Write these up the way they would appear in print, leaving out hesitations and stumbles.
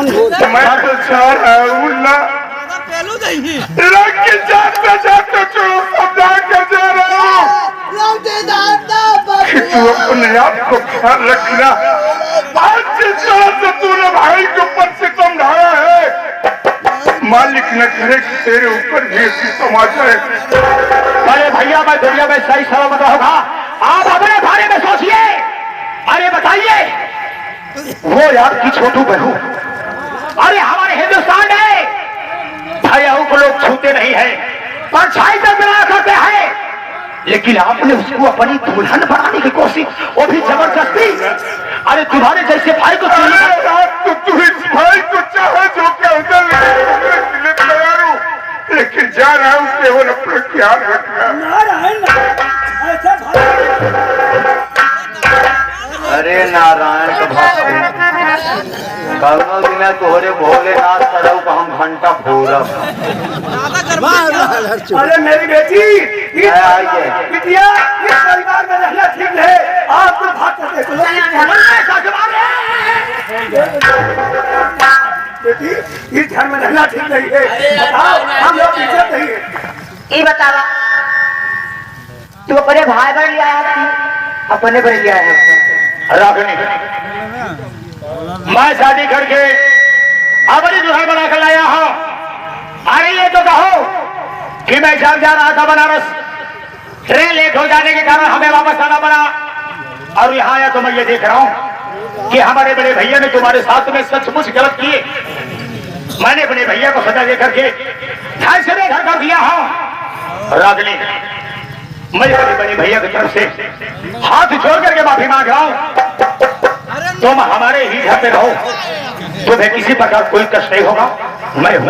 कौन बोल मैं तो चाह रहा हूँ ना रंग के जाते जाते जो समझा के जा रहा हूँ कि तू अपने आप को ख्याल रखना। आज जिस तरह से तूने भाई के ऊपर से समझाया है, मालिक न करे कि तेरे ऊपर भी ऐसी समाचार है। अरे भैया मैं दुनिया में सही सलामत रहूंगा, आप अपने बारे में सोचिए। अरे बताइए, वो यार की छोटू बहू, अरे हमारे हिंदुस्तान में भैयाओं को लोग छूते नहीं है, परछाई तक बना करते हैं, लेकिन आपने उसको अपनी दुल्हन बनाने की कोशिश, वो भी जबरदस्ती। अरे तुम्हारे जैसे भाई को तो तू इस भाई को चाहे जो क्या तैयार हूँ, लेकिन जा रहा हूँ केवल अपना ख्याल रखना। अरे नारायण का भक्त करुणा बिना तोहरे भोलेनाथ सरऊ का हम घंटा फोड़ब। अरे मेरी बेटी, आइए बिटिया, इस परिवार में रहना ठीक है, आप तो भाग कर देखो। बेटी, इस घर में रहना ठीक नहीं है, बताओ, हम लोग इज्जत नहीं है। ये बतावा, तू अपने भाई बन लिया है, अपने बन लिया है। रागनी, मैं शादी करके अपनी दुल्हन बना कर लाया हूँ। अरे ये तो कहो कि मैं जब जा रहा था बनारस, ट्रेन लेट हो जाने के कारण हमें वापस आना पड़ा, और यहाँ आया तो मैं ये देख रहा हूँ कि हमारे बड़े भैया ने तुम्हारे साथ में सचमुच गलत किए। मैंने अपने भैया को सजा दे करके घर से बेघर कर दिया हूँ। रागनी, मैं अपने बड़े भैया की तरफ से हाथ जोड़ करके माफी मांग रहा हूँ। तुम हमारे ही घर पे रहो, तुम्हें किसी प्रकार कोई कष्ट नहीं होगा। मैं हूँ।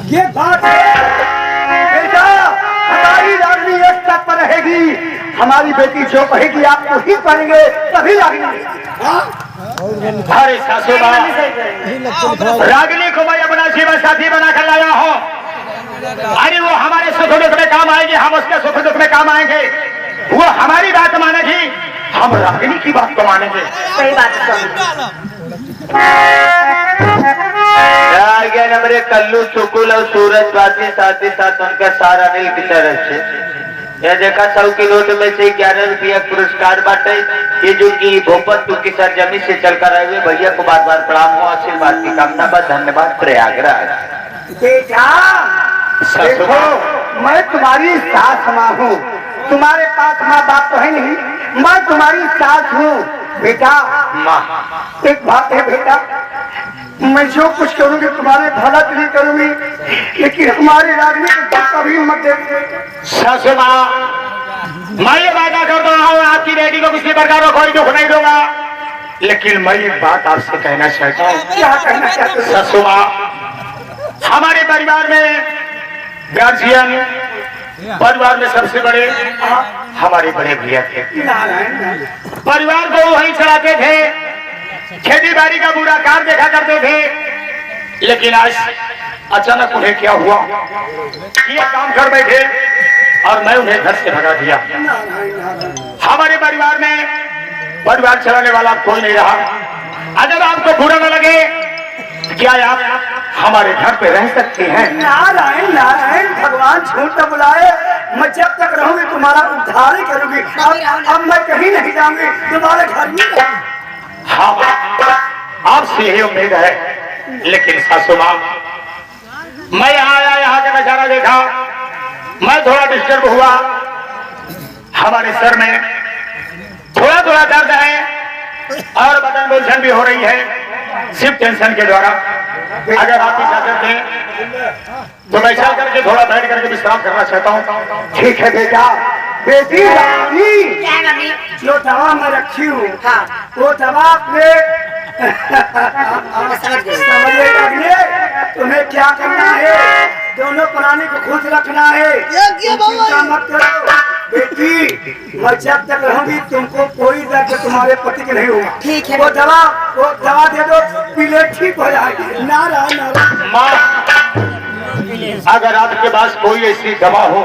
ये बात है बेटा, हमारी रागनी एक तक पर रहेगी, हमारी बेटी जो कहेगी आपको ही करेंगे, तभी रागनी। अरे सासू माँ, रागनी को मैं अपना जीवन साथी बना कर लाया हूँ। अरे वो हमारे सुख दुख में काम आएगी, हम उसके सुख दुख में काम आएंगे। वो हमारी बात मानेगी, हम रागिनी की बात को मानेंगे। सही बात है हमारे कल्लू चुकुल और सूरज बाती साथ ही साथ उनका सारा नील की तरफ से यह देखा 100 की नोट में से 11 रुपया पुरस्कार बांटे। ये जो कि भोपत की सरजमी से चलकर आए हुए भैया को बार बार प्रणाम हो, आशीर्वाद की कामना बस। धन्यवाद। प्रयागराज बेटा देखो, मैं तुम्हारी सास माँ हूँ, तुम्हारे पास माँ बाप तो है नहीं, मैं तुम्हारी सास हूँ। बेटा माँ, एक बात है बेटा, मैं जो कुछ करूँगी तुम्हारे भला के लिए करूँगी, लेकिन हमारी रागनी को कभी मत देखो। सासू माँ, मैं ये वादा कर रहा हूँ आपकी बेटी को किसी प्रकार का कोई दुख नहीं दूंगा, लेकिन मैं एक बात आपसे कहना चाहता हूँ। क्या कहना चाहते हो? सासू माँ, हमारे परिवार में गार्जियन, परिवार में सबसे बड़े हमारे बड़े भैया थे। परिवार को वही चलाते थे, खेती बाड़ी का बुरा काम देखा करते थे, लेकिन आज अचानक उन्हें क्या हुआ, ये काम कर बैठे और मैं उन्हें घर से भगा दिया। हमारे परिवार में परिवार चलाने वाला कोई नहीं रहा। अगर आपको बुरा न लगे, क्या आप हमारे घर पे रह सकते हैं? नारायण नारायण, भगवान झूठ न बुलाए, मैं जब तक रहूंगी तुम्हारा उद्धार ही करूंगी। अब मैं कहीं नहीं जाऊंगी, तुम्हारे घर में। हाँ, आपसे यही उम्मीद है, लेकिन सासू माँ, मैं यहाँ आया, यहाँ का नजारा देखा, मैं थोड़ा डिस्टर्ब हुआ। हमारे सर में थोड़ा थोड़ा दर्द है और बदन बोझन भी हो रही है, सिर्फ टेंशन के द्वारा। अगर आप इजाजत दें तो मैं चल करके थोड़ा बैठ करके विश्राम करना चाहता हूँ। ठीक है बेटा। बेटी रानी, जो दवा मैं रखी हूँ, वो दवा अपने समझिए, तुम्हें क्या करना है, दोनों प्राणी को खुश रखना है, चिंता मत करो। बेटी, मैं जब तक रहूंगी तुमको कोई दर्द तुम्हारे पति के नहीं होगा। ठीक है। वो दवा दे दो, पीले ठीक हो जाएगी। नारायण नारायण। माँ, अगर आपके पास कोई ऐसी दवा हो,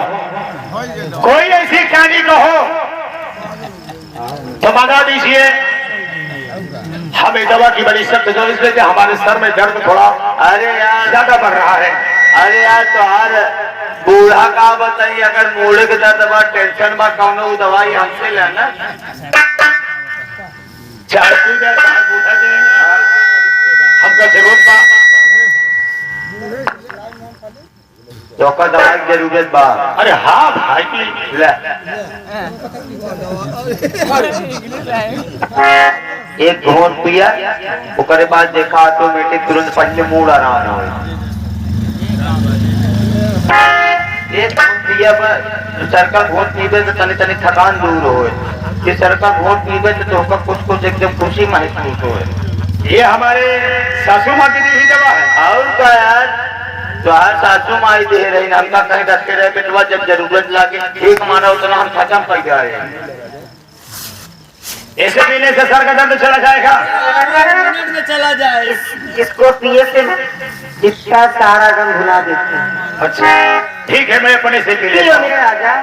कोई ऐसी कहानी को हो, तो मंगा दीजिए। हमें दवा की बड़ी सख्त जरूरत है कि हमारे सर में दर्द थोड़ा अरे यार ज्यादा बढ़ रहा है। अरे यार तोहार बूढ़ा का बताइए, अगर मूड़े के दर्द बा टेंशन बा कौनो दवाई हमसे लेना। चाय पी गए बूढ़ा जी, हमका जरूरत बा तो का दवाई की जरूरत बा। अरे हाँ भाई ले एक घोट पिया, ओकरे बाद देखा ऑटोमेटिक तुरंत पहले मूड आराम हो। एक घोट पिया सर का घोट पीबे तो तनी तनी थकान दूर होए, कि सर का घोट पीबे तो तोहका कुछ कुछ एकदम खुशी महसूस होए। ये हमारे सासू माँ की दी हुई दवा है। और क्या यार, तो हर सासू माई दे रही ना, हमका कहीं रखे रहे बेटवा, जब जरूरत लागे एक माना उतना हम खत्म कर जा रहे हैं। ऐसे पीने से सर का दर्द चला जाएगा। चला जाए इसको पिए से जितना सारा गम भुला देते हैं। अच्छा ठीक है, मैं अपने से पी लेता हूँ। मेरे राजा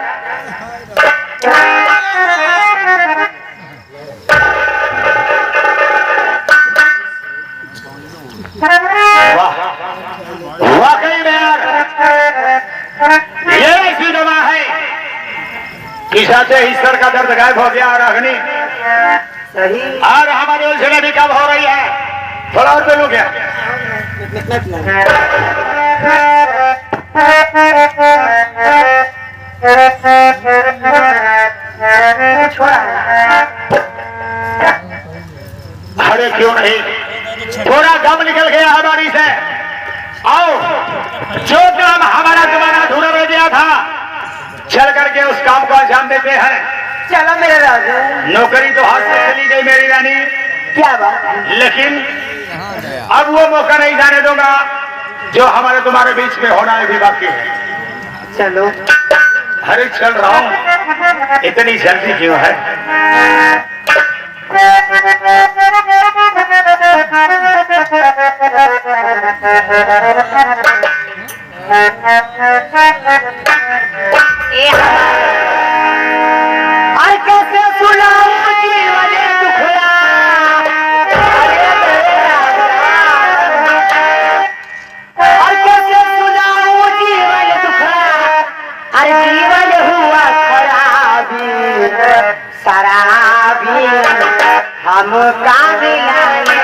वाह वाकई में यार ये ऐसी दवा है कि साथे ही सर का दर्द गायब हो गया। और अग्नि सही और हमारी उलझने भी कम हो रही है। थोड़ा और पी लूं क्या? छोड़ा अरे क्यों नहीं, थोड़ा गम निकल गया हमारी से। आओ, जो काम हमारा तुम्हारा अधूरा रह गया था, चल करके उस काम को अंजाम देते हैं। चलो मेरे राजा। नौकरी तो हाथ से चली गई मेरी रानी, क्या बात, लेकिन अब वो मौका नहीं जाने दूंगा जो हमारे तुम्हारे बीच में होना भी बाकी है। चलो अरे चल रहा हूं, इतनी जल्दी क्यों है? और कैसे सुनाऊं जीवन दुखड़ा, और कैसे सुनाऊं जीवन दुखड़ा, अरे जीवन हुआ खराबी शराबी हम का मिलाने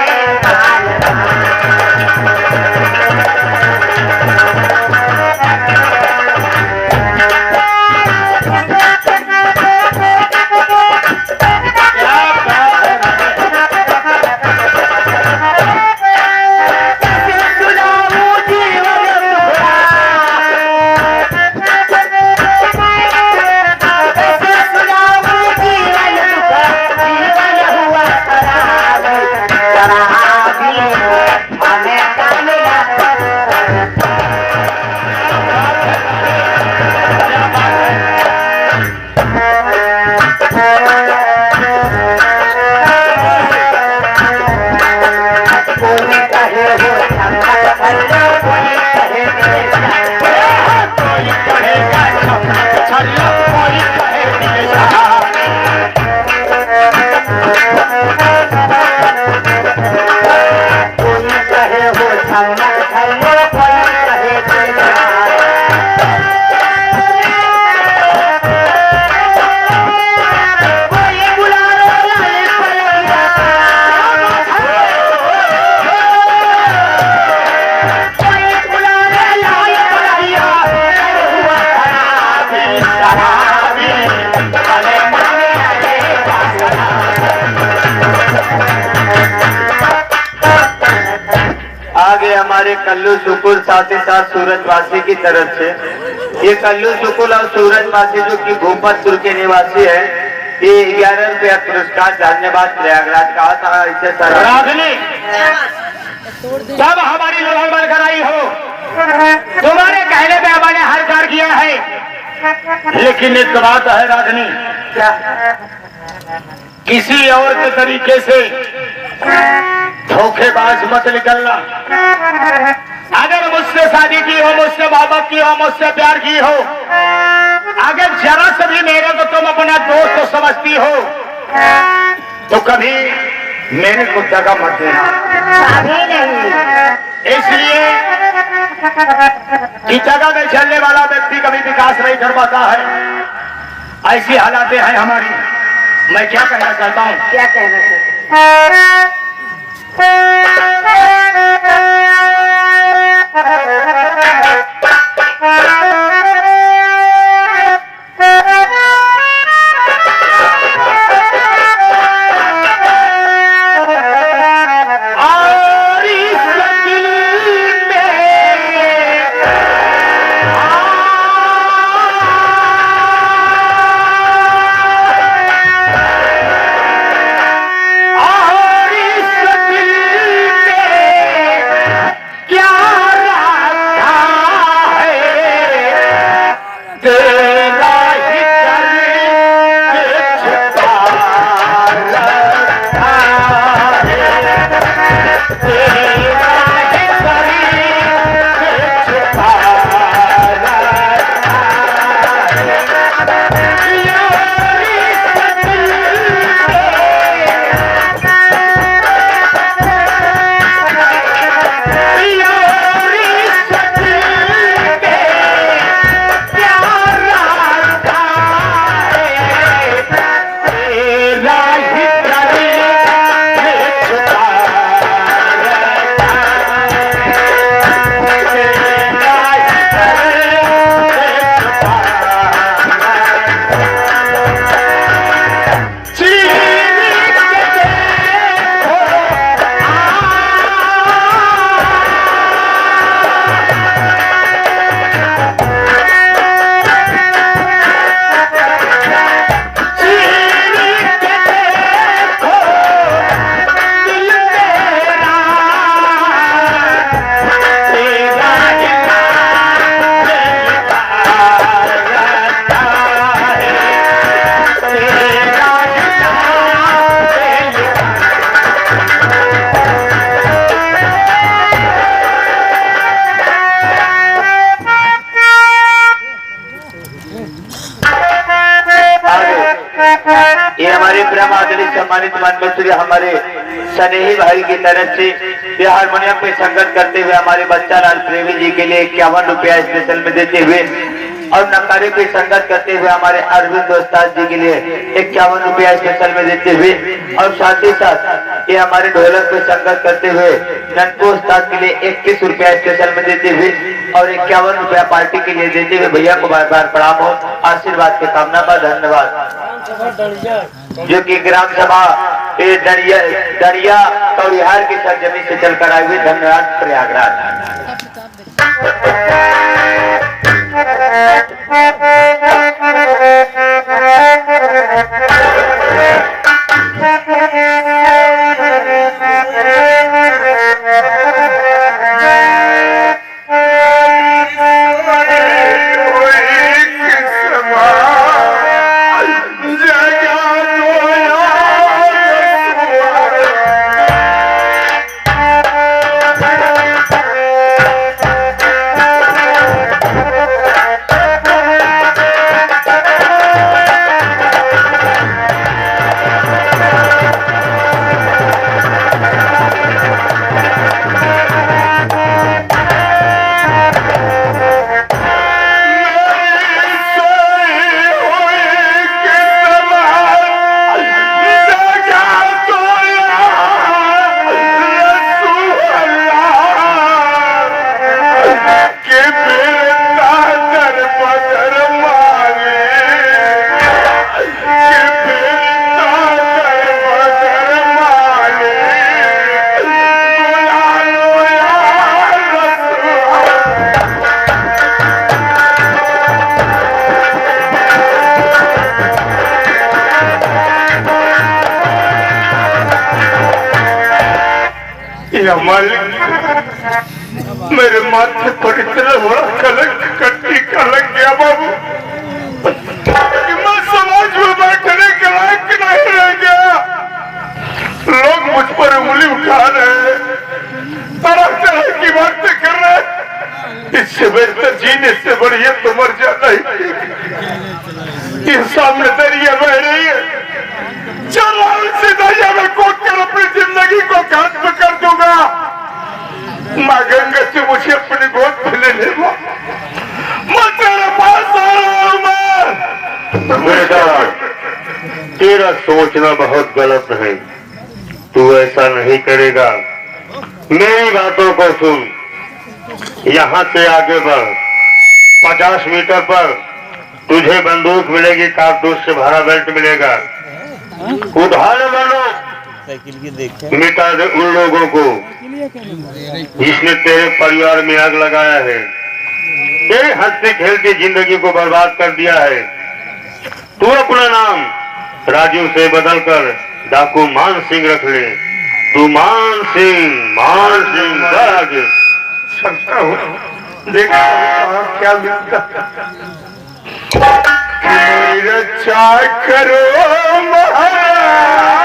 आगे हमारे कल्लू सुकुल साथ ही साथ सूरजवासी की तरफ से, ये कल्लू सुकुल और सूरजवासी जो कि भूपतपुर के निवासी है, ये 11 रुपया पुरस्कार धन्यवाद प्रयागराज का था। इसे रागनी तब हमारी लड़ाई बनकर आई हो, तुम्हारे कहने पे हमारे हर कार्य किया है, लेकिन एक बात है रागनी, किसी और के तरीके से धोखेबाज मत निकलना। अगर मुझसे शादी की हो, मुझसे मोहब्बत की हो, मुझसे प्यार की हो, अगर जरा से भी मेरे को तुम अपना दोस्त समझती हो, तो कभी मेरे को दगा मत देना। कभी नहीं। इसलिए कि जगह में चलने वाला व्यक्ति कभी विकास नहीं कर पाता है। ऐसी हालातें हैं हमारी। मैं क्या कहना चाहता हूँ, क्या कहना चाहते और इस दिल में और इस दिल में क्या रखा है, तेरा ही करके छुपा रखा है, तेरा ही करके छुपा रखा है। यार इस दिल ये हमारे ब्रह्म आदरणीय सम्मानित माननीय हमारे स्नेही भाई की तरफ से ये हारमोनियम पे संगत करते हुए हमारे बच्चा लाल प्रेमी जी के लिए 51 रुपया स्पेशल में देते हुए और नकारे पे संगत करते हुए हमारे अरविंद उस्ताद जी के लिए 51 रुपया स्पेशल में देते हुए और साथ ही साथ ये हमारे ढोलक पे संगत करते हुए ननपो उस्ताद के लिए 21 रुपया स्पेशल में देते हुए और 51 रुपया पार्टी के लिए देते हुए भैया को बार बार प्रणाम हो, आशीर्वाद के कामना पर धन्यवाद। जो कि ग्राम सभा दरिया कौरिहार की सरजमी से चलकर आए हुए, धन्यवाद प्रयागराज। मेरे माथे पर इतना बड़ा कलंक कट्टी कलंक गया बाबू कि मैं समाज में बैठने के लायक नहीं रह गया। लोग मुझ पर उंगली उठा रहे हैं, तरह तरह की बातें कर रहे हैं। इससे बेहतर जीने से बढ़िया तो मर जाना ही। ये सामने दरिया बह रही है, चल सीधा में कोट कर अपनी मांगेंगे तो मुझे अपनी गोद में ले ले माँ। मैं तेरे पास आ रहा हूँ माँ। बेटा, तेरा सोचना बहुत गलत है। तू ऐसा नहीं करेगा। मेरी बातों को सुन। यहाँ से आगे बढ़। 50 मीटर पर तुझे बंदूक मिलेगी, कारतूस से भरा बेल्ट मिलेगा। उधार बनो, मिटा दे उन लोगों को जिसने तेरे परिवार में आग लगाया है, तेरी हंसती खेलती जिंदगी को बर्बाद कर दिया है। तू अपना नाम राजू से बदलकर डाकू मान सिंह रख ले। तू मान सिंह आगे सकता हूँ। देखा क्या मिलता। रक्षा करो महाराज।